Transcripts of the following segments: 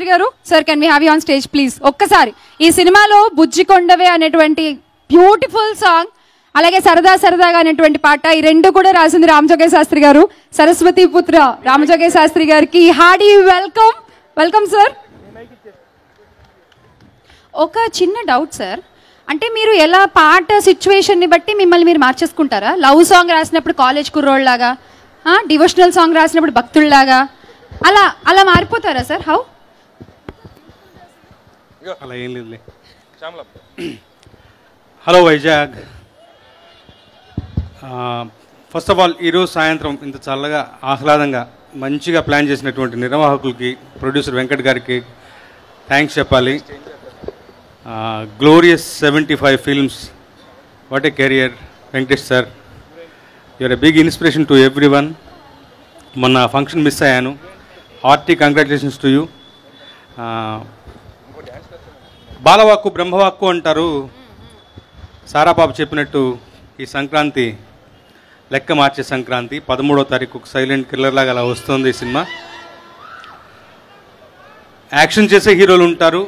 శాస్త్రి గారు sir, can we have you on stage please? ఒక్కసారి ఈ సినిమాలో బుజ్జి కొండవే అనేటువంటి బ్యూటిఫుల్ సాంగ్, అలాగే సరదా సరదాగా అనేటువంటి పాట, ఈ రెండు కూడా రాసింది రామజోగయ్య శాస్త్రి గారు. సరస్వతి పుత్ర రామజోగయ్య శాస్త్రి గారికి హార్డీ వెల్కమ్. Welcome sir. ఒక చిన్న డౌట్ సార్, అంటే మీరు ఎలా పాట సిచ్యువేషన్ని బట్టి మిమ్మల్ని మీరు మార్చేసుకుంటారా? లవ్ సాంగ్ రాసినప్పుడు కాలేజ్ కుర్రోళ్ళలాగా, డివోషనల్ సాంగ్ రాసినప్పుడు భక్తుల్లాగా అలా అలా మారిపోతారా సార్? హౌ? అలా ఏం లేదులే. Hello Vizag. First of all ఈరోజు సాయంత్రం ఇంత చల్లగా ఆహ్లాదంగా మంచిగా ప్లాన్ చేసినటువంటి నిర్వాహకులకి, ప్రొడ్యూసర్ వెంకట్ గారికి థ్యాంక్స్ చెప్పాలి. Glorious 75 films, what a career Venkatesh sir. You're a big inspiration to everyone. మొన్న ఫంక్షన్ మిస్ అయ్యాను. Hearty congratulations to you. బాలవాక్కు బ్రహ్మవాక్కు అంటారు. సారాబాబు చెప్పినట్టు ఈ సంక్రాంతి లెక్క మార్చే సంక్రాంతి. 13వ తారీఖు సైలెంట్ కిల్లర్ లాగా అలా వస్తుంది ఈ సినిమా. యాక్షన్ చేసే హీరోలు ఉంటారు,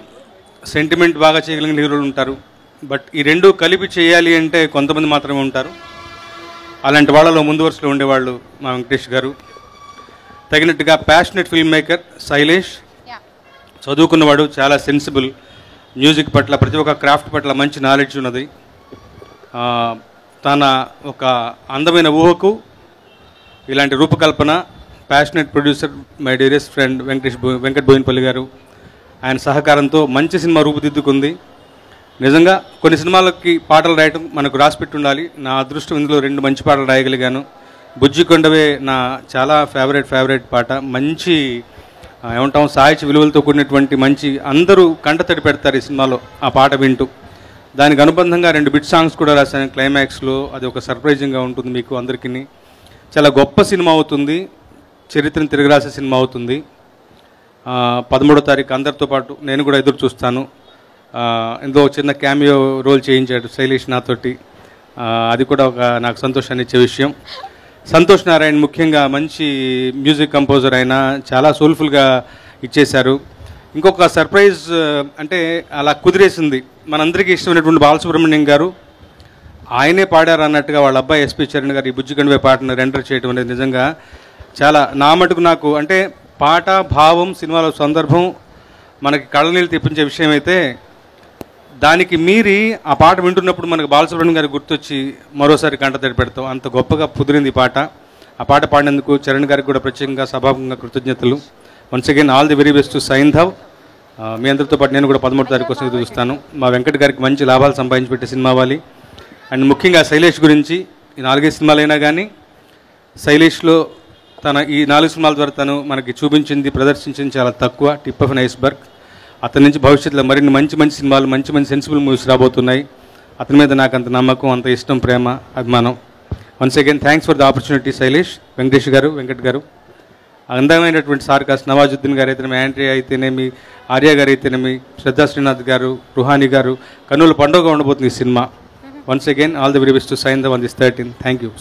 సెంటిమెంట్ బాగా చేయగలిగిన హీరోలు ఉంటారు. బట్ ఈ రెండు కలిపి చేయాలి అంటే కొంతమంది మాత్రమే ఉంటారు. అలాంటి వాళ్ళలో ముందు వరుసలో ఉండేవాళ్ళు మా వెంకటేష్ గారు. తగినట్టుగా ప్యాషనెట్ ఫిల్మ్ మేకర్ శైలేష్, చదువుకున్నవాడు, చాలా సెన్సిబుల్, మ్యూజిక్ పట్ల, ప్రతి ఒక్క క్రాఫ్ట్ పట్ల మంచి నాలెడ్జ్ ఉన్నది. తన ఒక అందమైన ఊహకు ఇలాంటి రూపకల్పన, passionate producer my dearest friend Venkat Boinapalli గారు, ఆయన సహకారంతో మంచి సినిమా రూపుదిద్దుకుంది. నిజంగా కొన్ని సినిమాలకి పాటలు రాయటం మనకు రాసిపెట్టి ఉండాలి. నా అదృష్టం ఇందులో 2 మంచి పాటలు రాయగలిగాను. బుజ్జి కొండవే నా చాలా ఫేవరెట్ పాట. మంచి ఏమంటాం, సాహిత్య విలువలతో కూడినటువంటి మంచి, అందరూ కంటతడి పెడతారు ఈ సినిమాలో ఆ పాట వింటూ. దానికి అనుబంధంగా 2 బిట్ సాంగ్స్ కూడా రాశాను క్లైమాక్స్లో. అది ఒక సర్ప్రైజింగ్గా ఉంటుంది మీకు అందరికీ. చాలా గొప్ప సినిమా అవుతుంది, చరిత్రను తిరగరాసే సినిమా అవుతుంది. 13వ తారీఖు అందరితో పాటు నేను కూడా ఎదురు చూస్తాను. ఇందులో చిన్న క్యామియో రోల్ చేయించాడు శైలేష్ నాతోటి. అది కూడా ఒక నాకు సంతోషాన్ని ఇచ్చే విషయం. సంతోష్ నారాయణ ముఖ్యంగా మంచి మ్యూజిక్ కంపోజర్, అయినా చాలా సోల్ఫుల్గా ఇచ్చేశారు. ఇంకొక సర్ప్రైజ్ అంటే అలా కుదిరేసింది, మనందరికీ ఇష్టమైనటువంటి బాలసుబ్రహ్మణ్యం గారు ఆయనే పాడారు అన్నట్టుగా వాళ్ళ అబ్బాయి ఎస్పి చరణ్ గారు ఈ బుజ్జి కొండవే పాటను రెండర్ చేయడం అనేది నిజంగా చాలా నా మటుకు నాకు అంటే పాట, భావం, సినిమాలో సందర్భం మనకి కళ్ళనీళ్ళు తెప్పించే విషయం అయితే, దానికి మీరి ఆ పాట వింటున్నప్పుడు మనకు బాలసుబ్రహ్మణ్యం గారికి గుర్తొచ్చి మరోసారి కంటతడి పెడతాం. అంత గొప్పగా కుదిరింది ఈ పాట. ఆ పాట పాడినందుకు చరణ్ గారికి కూడా ప్రత్యేకంగా సభాముఖంగా కృతజ్ఞతలు. Once again all the very best to Saindhav. మీ అందరితో పాటు నేను కూడా 13వ తారీఖు కోసం ఎదురు చూస్తాను. మా వెంకట్ గారికి మంచి లాభాలు సంపాదించి పెట్టే సినిమా అవ్వాలి. అండ్ ముఖ్యంగా శైలేష్ గురించి, ఈ 4 సినిమాలైనా కానీ శైలేష్లో తన ఈ 4 సినిమాల ద్వారా తను మనకి చూపించింది, ప్రదర్శించింది చాలా తక్కువ, టిప్ ఆఫ్ ఎన్ ఐస్బర్గ్. అతని నుంచి భవిష్యత్తులో మరిన్ని మంచి సినిమాలు, మంచి సెన్సిబుల్ మూవీస్ రాబోతున్నాయి. అతని మీద నాకు అంత నమ్మకం, అంత ఇష్టం, ప్రేమ, అభిమానం. Once again thanks for the opportunity Shailesh. Venkatesh గారు, వెంకట్ గారు, అందమైనటువంటి సార్కాస్ నవాజుద్దీన్ గారు అయితేనేమి, యాండ్రియా అయితేనేమి, ఆర్య గారు అయితేనేమి, శ్రద్ధా శ్రీనాథ్ గారు, రుహానీ గారు, కన్నుల పండుగ ఉండబోతుంది ఈ సినిమా. Once again all the very best to Saindhav 13th. Thank you.